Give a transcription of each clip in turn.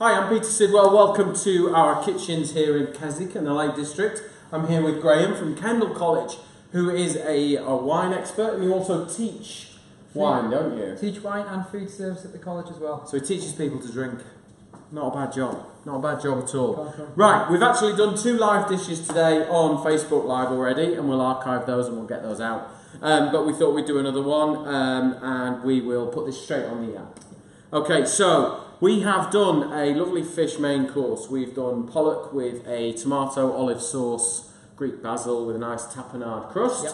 Hi, I'm Peter Sidwell. Welcome to our kitchens here in Keswick in the Lake District. I'm here with Graham from Kendal College, who is a wine expert, and you also teach wine, don't you? Teach wine and food service at the college as well. So he teaches people to drink. Not a bad job. Not a bad job at all. Right, we've actually done 2 live dishes today on Facebook Live already, and we'll archive those and we'll get those out. But we thought we'd do another one, and we will put this straight on the app. Okay, so we have done a lovely fish main course. We've done pollock with a tomato olive sauce, Greek basil with a nice tapenade crust,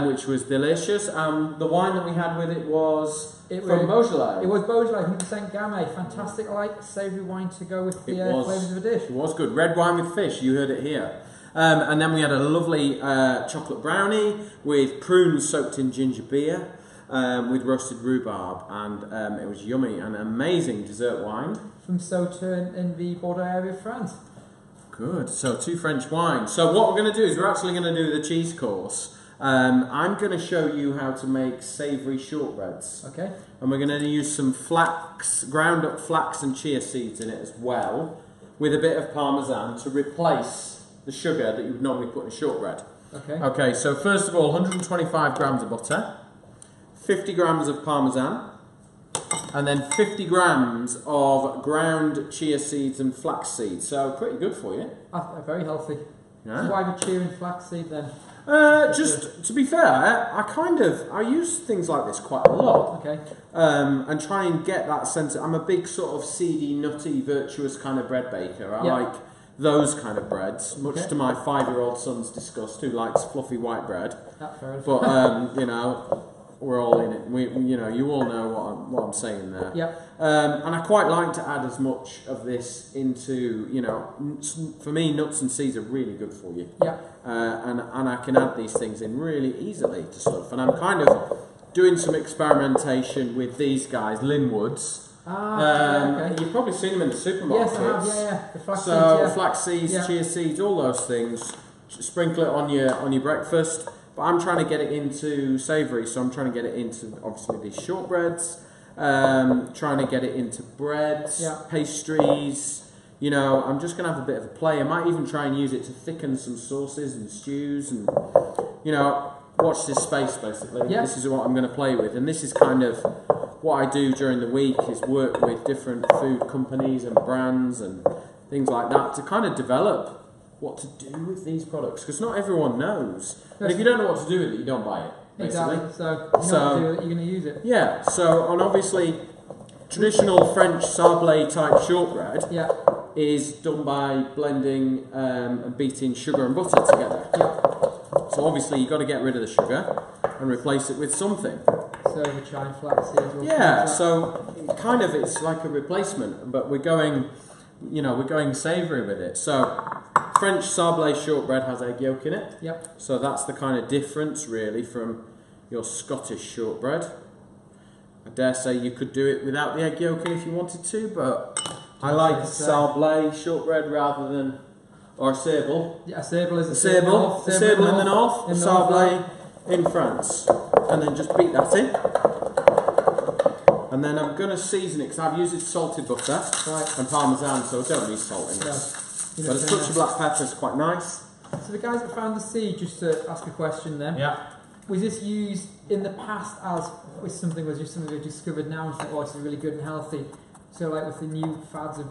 which was delicious. The wine that we had with it was from Beaujolais. It was Beaujolais, 100% Gamay. Fantastic, like savoury wine to go with the flavours of a dish. It was good. Red wine with fish, you heard it here. And then we had a lovely chocolate brownie with prunes soaked in ginger beer. With roasted rhubarb, and it was yummy and amazing dessert wine. From Sauternes in the Bordeaux area of France. Good, so 2 French wines. So what we're going to do is we're actually going to do the cheese course. I'm going to show you how to make savoury shortbreads. Okay. And we're going to use some flax, ground up flax and chia seeds in it as well, with a bit of parmesan to replace the sugar that you would normally put in a shortbread. Okay. Okay, so first of all, 125 grams of butter. 50 grams of parmesan, and then 50 grams of ground chia seeds and flax seeds. So pretty good for you. Very healthy. Yeah. So why have you chia and flax seed then? Just to be fair, I use things like this quite a lot. Okay. And try and get that sense. I'm a big sort of seedy, nutty, virtuous kind of bread baker. I like those kind of breads, much to my 5-year-old son's disgust, who likes fluffy white bread. That's fair enough. But you know. We're all in it. You all know what I'm saying there. Yeah. And I quite like to add as much of this into, for me, nuts and seeds are really good for you. Yeah. And I can add these things in really easily to stuff. And I'm kind of doing some experimentation with these guys, Linwoods. Okay. You've probably seen them in the supermarkets. Yes, I have. Yeah. The flax seeds, flax seeds, chia seeds, all those things. Sprinkle it on your breakfast. But I'm trying to get it into savoury, so I'm trying to get it into, obviously, these shortbreads, trying to get it into breads, pastries, I'm just going to have a bit of a play. I might even try and use it to thicken some sauces and stews and, watch this space, basically. This is what I'm going to play with, and this is kind of what I do during the week, is work with different food companies and brands and things like that to kind of develop what to do with these products, because not everyone knows. And if you don't know what to do with it, you don't buy it, basically. Exactly. So you know what to do with it, you're going to use it. Yeah. So, and obviously, traditional French sablé type shortbread is done by blending and beating sugar and butter together. So obviously, you've got to get rid of the sugar and replace it with something. So the chine flax seeds. So kind of it's like a replacement, but we're going savoury with it. So French sablé shortbread has egg yolk in it. So that's the kind of difference really from your Scottish shortbread. I dare say you could do it without the egg yolk if you wanted to, but I like sablé shortbread rather than, or a sable. Yeah, a sable is a sable. A sable in the north, a sablé in France. And then just beat that in. And then I'm going to season it, because I've used salted butter and parmesan, so I don't need salt in it. But a touch of black pepper is quite nice. So the guys that found the seed, just to ask a question then. Was this used in the past as something we've discovered now and think, oh, it's really good and healthy? So like with the new fads of,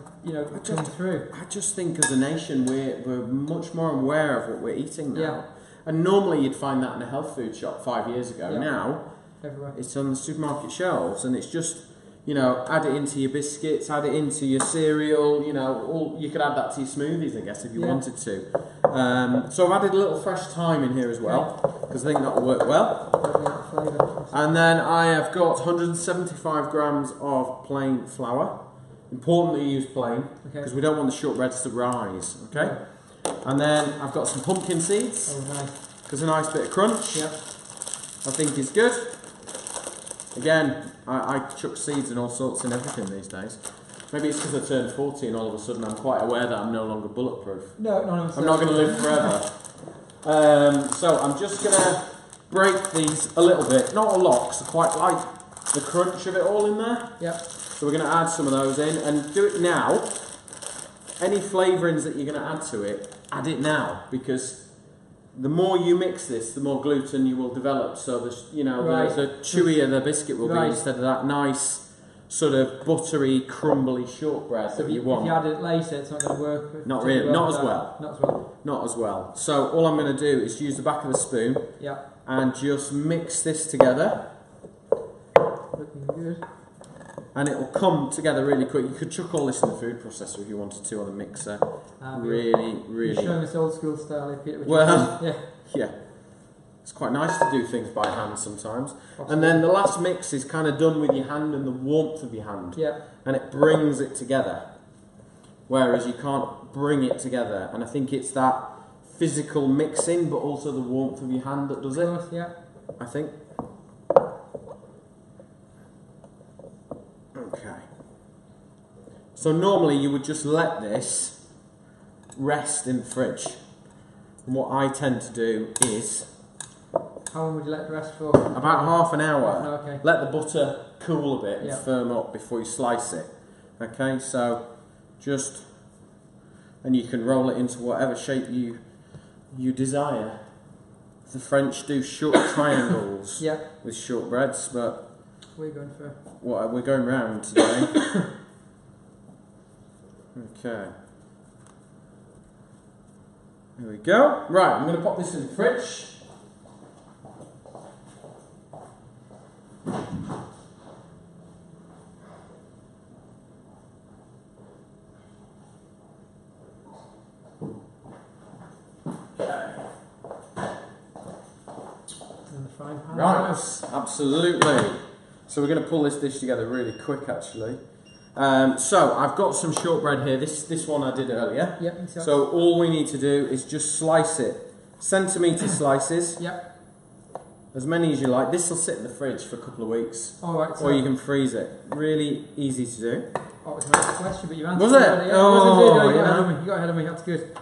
coming through. I just think as a nation we're much more aware of what we're eating now. And normally you'd find that in a health food shop 5 years ago. Now everywhere. It's on the supermarket shelves, and it's just, add it into your biscuits, add it into your cereal, you could add that to your smoothies, I guess, if you wanted to. So I've added a little fresh thyme in here as well, because I think that will work well. And then I have got 175 grams of plain flour. Important that you use plain, because we don't want the shortbreads to rise, okay? And then I've got some pumpkin seeds, because a nice bit of crunch, I think is good. Again, I chuck seeds and all sorts in everything these days. Maybe it's because I turned 40 and all of a sudden I'm quite aware that I'm no longer bulletproof. No. I'm not going to live forever. So I'm just going to break these a little bit, not a lot, because I quite like the crunch of it all in there. So we're going to add some of those in, and do it now. Any flavourings that you're going to add to it, add it now, because the more you mix this, the more gluten you will develop. So the the chewier the biscuit will be, instead of that nice sort of buttery, crumbly shortbread that you want. If you add it later, it's not going to work. Not really, not as well. Not as well. Not as well. So all I'm going to do is use the back of the spoon Yeah. and just mix this together. Looking good. And it will come together really quick. You could chuck all this in the food processor if you wanted to, on the mixer. Really. You're showing us old school style, Peter. Well, yeah. It's quite nice to do things by hand sometimes. Absolutely. And then the last mix is kind of done with your hand and the warmth of your hand. Yeah. And it brings it together. Whereas you can't bring it together. And I think it's that physical mixing, but also the warmth of your hand that does it. Of course, yeah. I think. Okay. So normally you would just let this rest in the fridge. And what I tend to do is... How long would you let it rest for? About half an hour. Oh, okay. Let the butter cool a bit and firm up before you slice it. Okay, so just... And you can roll it into whatever shape you desire. The French do short triangles with shortbreads, but... What are you going for? What we're going round today. Okay. There we go. Right, I'm going to pop this in the fridge. Right, absolutely. So we're going to pull this dish together really quick, actually. So I've got some shortbread here. This one I did earlier. Yep, exactly. So all we need to do is just slice it, centimetre slices. Yep. As many as you like. This will sit in the fridge for a couple of weeks. All right. So or you can freeze it. Really easy to do. Oh, it was my question, but you answered. Was it? Yeah. Oh, you got ahead of me. That's good.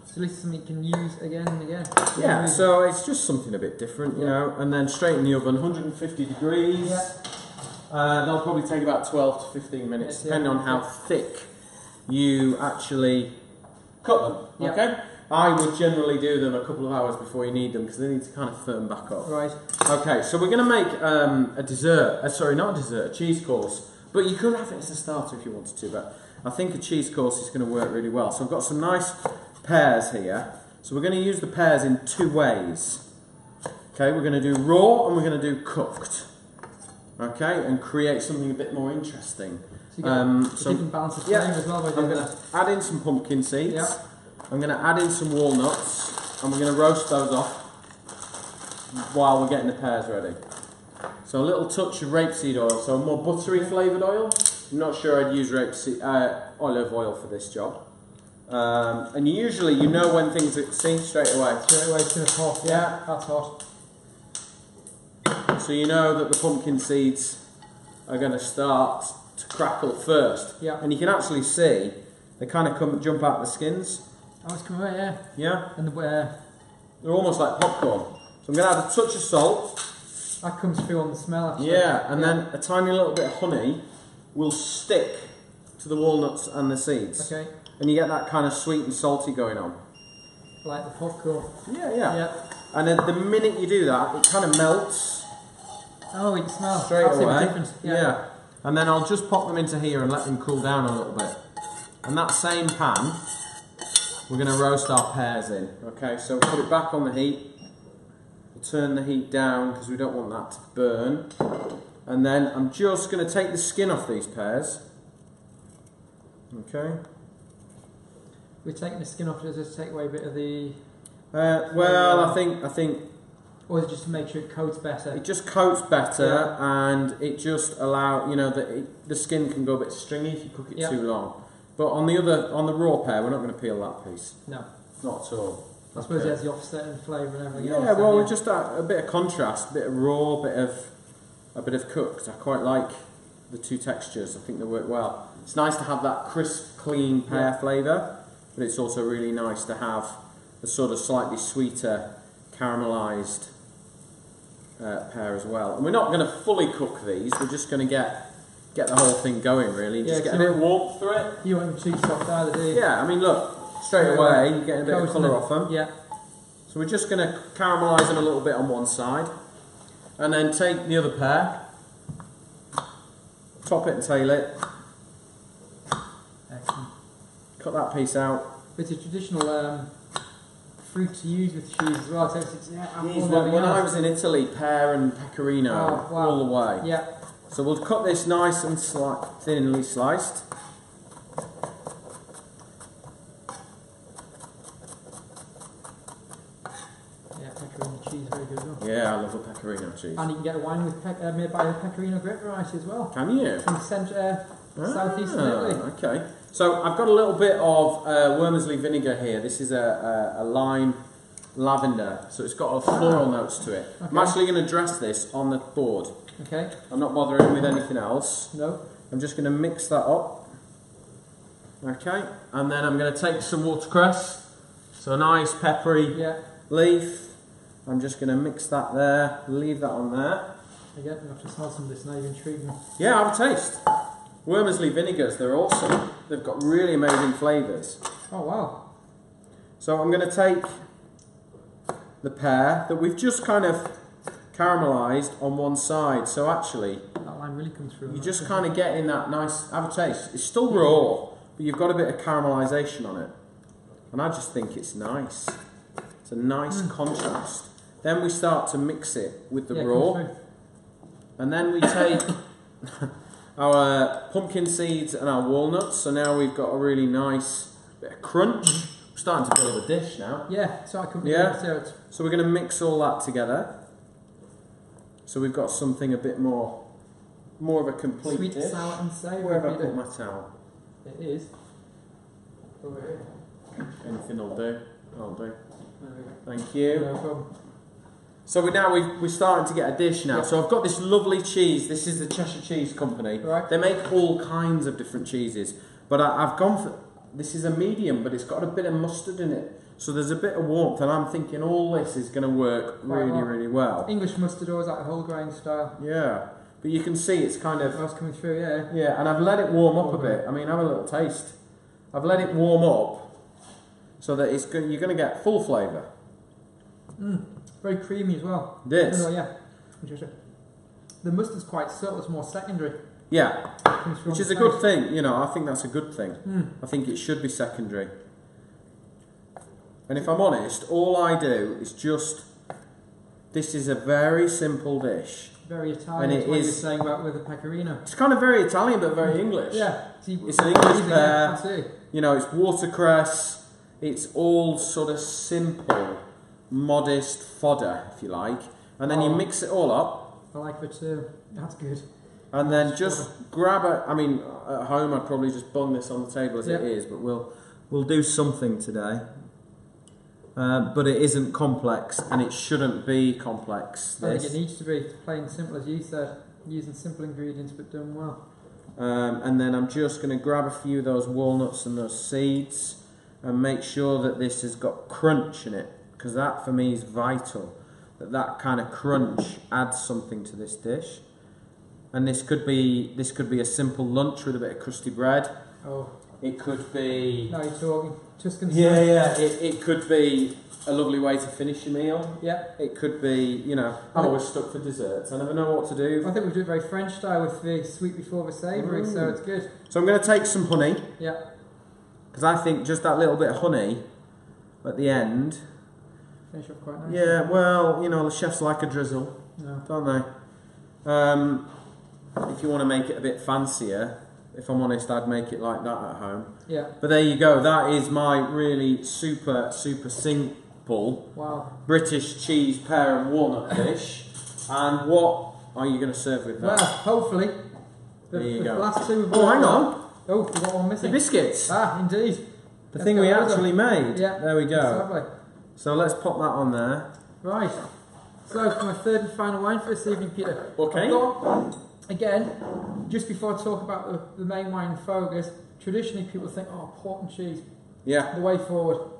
So at least something you can use again and again. Yeah, so it's just something a bit different, you know, and then straight in the oven, 150 degrees. Yeah. They'll probably take about 12 to 15 minutes, depending on how thick you actually cut them, okay? I would generally do them a couple of hours before you need them, because they need to kind of firm back up. Right. Okay, so we're going to make a dessert, sorry, not a dessert, a cheese course. But you could have it as a starter if you wanted to, but I think a cheese course is going to work really well. So I've got some nice pears here. So we're going to use the pears in two ways. Okay, we're going to do raw and we're going to do cooked. Okay, and create something a bit more interesting. So you get different balance of flavour as well by doing that. Add in some pumpkin seeds. Yeah. I'm going to add in some walnuts and we're going to roast those off while we're getting the pears ready. So a little touch of rapeseed oil, so a more buttery flavoured oil. I'm not sure I'd use olive oil for this job. And usually you know when things are, see, straight away. Straight away it's going to hot. Yeah, that's hot. So you know that the pumpkin seeds are going to start to crackle first. Yeah. And you can actually see they kind of jump out the skins. Oh, it's coming away, yeah. Yeah. And they're almost like popcorn. So I'm going to add a touch of salt. That comes through on the smell, actually. Yeah, and then a tiny little bit of honey will stick to the walnuts and the seeds. Okay. And you get that kind of sweet and salty going on. Like the popcorn. Yeah. And then the minute you do that, it kind of melts. Oh, it smells straight away. Yeah. And then I'll just pop them into here and let them cool down a little bit. And that same pan, we're going to roast our pears in. Okay, so we'll put it back on the heat. We'll turn the heat down because we don't want that to burn. And then I'm just going to take the skin off these pears. Okay. We're taking the skin off, does this take away a bit of the... well, I think... Or is it just to make sure it coats better? It just coats better, and it just allows, you know, the skin can go a bit stringy if you cook it too long. But on the raw pear, we're not going to peel that piece. No. Not at all. I suppose it has the offset in flavour and everything else. Yeah, well, we just add a bit of contrast, a bit of raw, a bit of cooked. I quite like the two textures. I think they work well. It's nice to have that crisp, clean pear flavour, but it's also really nice to have a sort of slightly sweeter, caramelised pear as well. And we're not going to fully cook these. We're just going to get get the whole thing going really. Just get a bit of warmth through it. You want them too soft either, do you? Yeah, I mean look, straight away you're getting a bit of colour off them. Yeah. So we're just going to caramelise them a little bit on one side, and then take the other pair, top it and tail it. Excellent. Cut that piece out. It's a traditional fruit to use with cheese as well. So When I was in Italy, pear and pecorino all the way. Yeah. So we'll cut this nice and thinly sliced. Yeah, pecorino cheese, very good as well. Yeah, I love a pecorino cheese. And you can get a wine with made by the pecorino grape variety as well. Can you? From southeastern Italy. Okay. So I've got a little bit of Wormersley vinegar here. This is a lime lavender, so it's got a floral notes to it. Okay. I'm actually going to dress this on the board. Okay. I'm not bothering with anything else. No. I'm just going to mix that up. Okay. And then I'm going to take some watercress. So a nice peppery leaf. I'm just going to mix that there. Leave that on there. Again, I have to smell some of this now. You've intrigued me. Yeah, have a taste. Wormersley vinegars, they're awesome. They've got really amazing flavours. Oh wow. So I'm going to take the pear that we've just kind of caramelised on one side. So actually, that lime really comes through. You just kind of get in that nice, have a taste. It's still raw, but you've got a bit of caramelisation on it. And I just think it's nice. It's a nice contrast. Then we start to mix it with the raw. And then we take our pumpkin seeds and our walnuts. So now we've got a really nice bit of crunch. We're starting to build a dish now. Yeah, so I can So we're going to mix all that together. So we've got something a bit more of a complete sweet, dish. sour and savoury. Where have I put my towel? It is. Over here. Anything will do. I'll do. Thank you. No problem. So we're starting to get a dish now. So I've got this lovely cheese. This is the Cheshire Cheese Company. Right. They make all kinds of different cheeses. But I've gone for, this is a medium, but it's got a bit of mustard in it. So there's a bit of warmth, and I'm thinking all this is going to work really well. English mustard or is that whole grain style? Yeah. But you can see it's kind of... That's coming through, yeah. Yeah, and I've let it warm up a bit. I mean, have a little taste. I've let it warm up so that it's you're going to get full flavour. Very creamy as well. This? Oh, yeah. Interesting. The mustard's quite subtle, it's more secondary. Yeah, which is a good thing, you know, I think that's a good thing. I think it should be secondary. And if I'm honest, all I do is just, this is a very simple dish. Very Italian, and what you're saying about with the pecorino. It's kind of very Italian, but very English. Yeah. It's an English pear, you know, it's watercress, it's all sort of simple, modest fodder, if you like. And then you mix it all up. I like it too. That's good. And then just grab it. I mean, at home I'd probably just bung this on the table as it is, but we'll do something today. But it isn't complex, and it shouldn't be complex. I think it needs to be plain simple, as you said, using simple ingredients but done well. And then I'm just going to grab a few of those walnuts and those seeds and make sure that this has got crunch in it, because that for me is vital. That kind of crunch adds something to this dish. And this could be a simple lunch with a bit of crusty bread. Oh. It could be... Now you're talking. Tuscan style. Yeah. It could be a lovely way to finish your meal. Yeah. It could be, you know, I'm always stuck for desserts. I never know what to do. I think we do it very French style with the sweet before the savoury, so it's good. So I'm going to take some honey. Yeah. Because I think just that little bit of honey at the end... Finish up quite nice. Yeah, well, you know, the chefs like a drizzle, don't they? If you want to make it a bit fancier, if I'm honest, I'd make it like that at home. Yeah. But there you go. That is my really super simple British cheese, pear and walnut dish. And what are you going to serve with that? Well, hopefully. There you go. Last two hang on. Oh, we've got one missing. The biscuits. Ah, indeed. The thing we actually made. Yeah. There we go. Lovely. So let's pop that on there. Right. So for my third and final wine for this evening, Peter. Okay. Again, just before I talk about the main wine focus, traditionally people think, oh, port and cheese. Yeah. The way forward.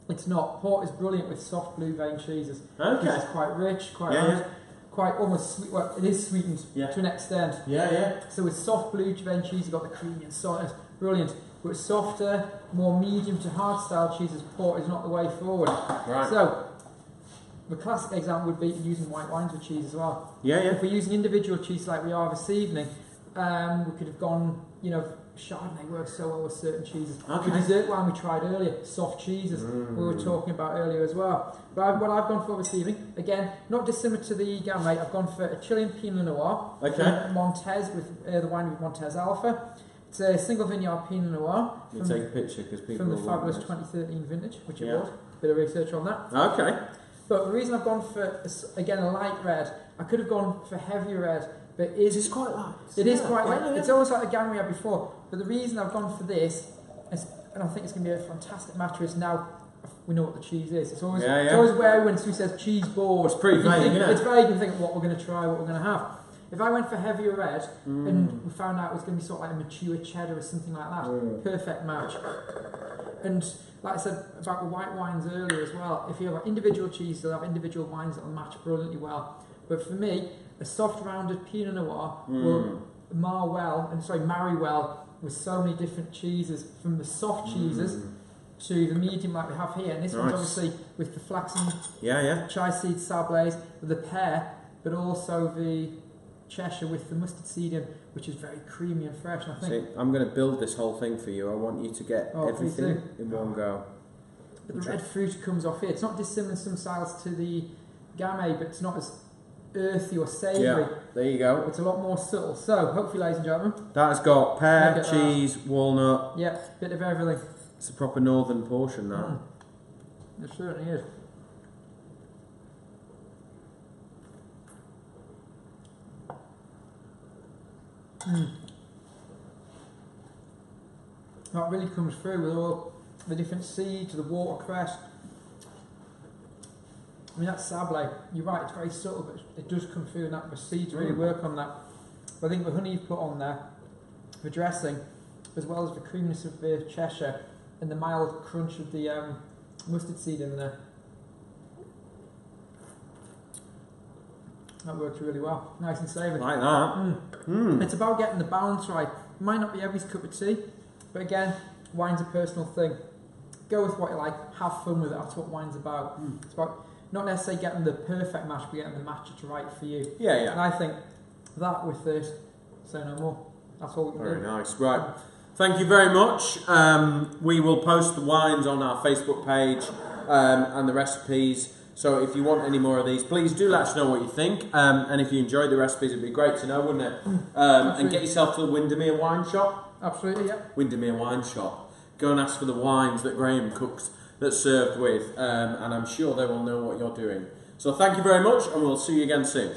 It's not. Port is brilliant with soft blue vein cheeses. Okay. It's quite rich, quite rich. quite almost sweet. Well, it is sweetened to an extent. So with soft blue vein cheese, you've got the creamy and soft, brilliant. But softer, more medium to hard style cheeses, port is not the way forward. Right. So the classic example would be using white wines with cheese as well. If we're using individual cheese like we are this evening, we could have gone, you know, Chardonnay works so well with certain cheeses. The dessert wine we tried earlier, soft cheeses, we were talking about earlier as well. But what I've gone for this evening, again, not dissimilar to the Gamay, I've gone for a Chilean Pinot Noir, Montez, with the wine with Montez Alpha. It's a single vineyard Pinot Noir. You take a picture because people from the fabulous 2013 vintage, which it was. Bit of research on that. Okay. But the reason I've gone for, again, a light red, I could have gone for heavier red, but it's quite light. It is quite light. It's almost like the Gamay we had before. But the reason I've gone for this, and I think it's going to be a fantastic match, is now we know what the cheese is. It's always, it's always wary when somebody says cheese board. It's pretty vague, isn't it? It's vague and think what we're going to try, what we're going to have. If I went for heavier red and we found out it was going to be sort of like a mature cheddar or something like that, perfect match. And like I said about the white wines earlier as well, if you have individual cheese, they'll have individual wines that will match brilliantly well. But for me, a soft rounded Pinot Noir will marry well with so many different cheeses, from the soft cheeses to the medium like we have here. And this one's obviously with the flaxen, chai seed sablays, with the pear, but also the Cheshire with the mustard seed in, which is very creamy and fresh. And I think I'm going to build this whole thing for you. I want you to get everything in one go. But the red fruit comes off here. It's not dissimilar in some styles to the Gamay, but it's not as earthy or savoury. There you go. It's a lot more subtle. So, hopefully, ladies and gentlemen, that has got pear, cheese, walnut. Bit of everything. It's a proper northern portion, that. It certainly is. That really comes through with all the different seeds, the watercress. I mean, that sablé, you're right, it's very subtle, but it does come through, and that the seeds really work on that. But I think the honey you've put on there, the dressing, as well as the creaminess of the Cheshire and the mild crunch of the mustard seed in there, that works really well. Nice and savoury. Like that. It's about getting the balance right. It might not be every cup of tea, but again, wine's a personal thing. Go with what you like, have fun with it. That's what wine's about. It's about not necessarily getting the perfect match, but getting the match that's right for you. And I think that with this, say no more. That's all we can do. Very nice. Right. Thank you very much. We will post the wines on our Facebook page and the recipes. So if you want any more of these, please do let us know what you think. And if you enjoyed the recipes, it'd be great to know, wouldn't it? And get yourself to the Windermere Wine Shop. Absolutely, yeah. Windermere Wine Shop. Go and ask for the wines that Graham cooks, that's served with. And I'm sure they will know what you're doing. So thank you very much, and we'll see you again soon.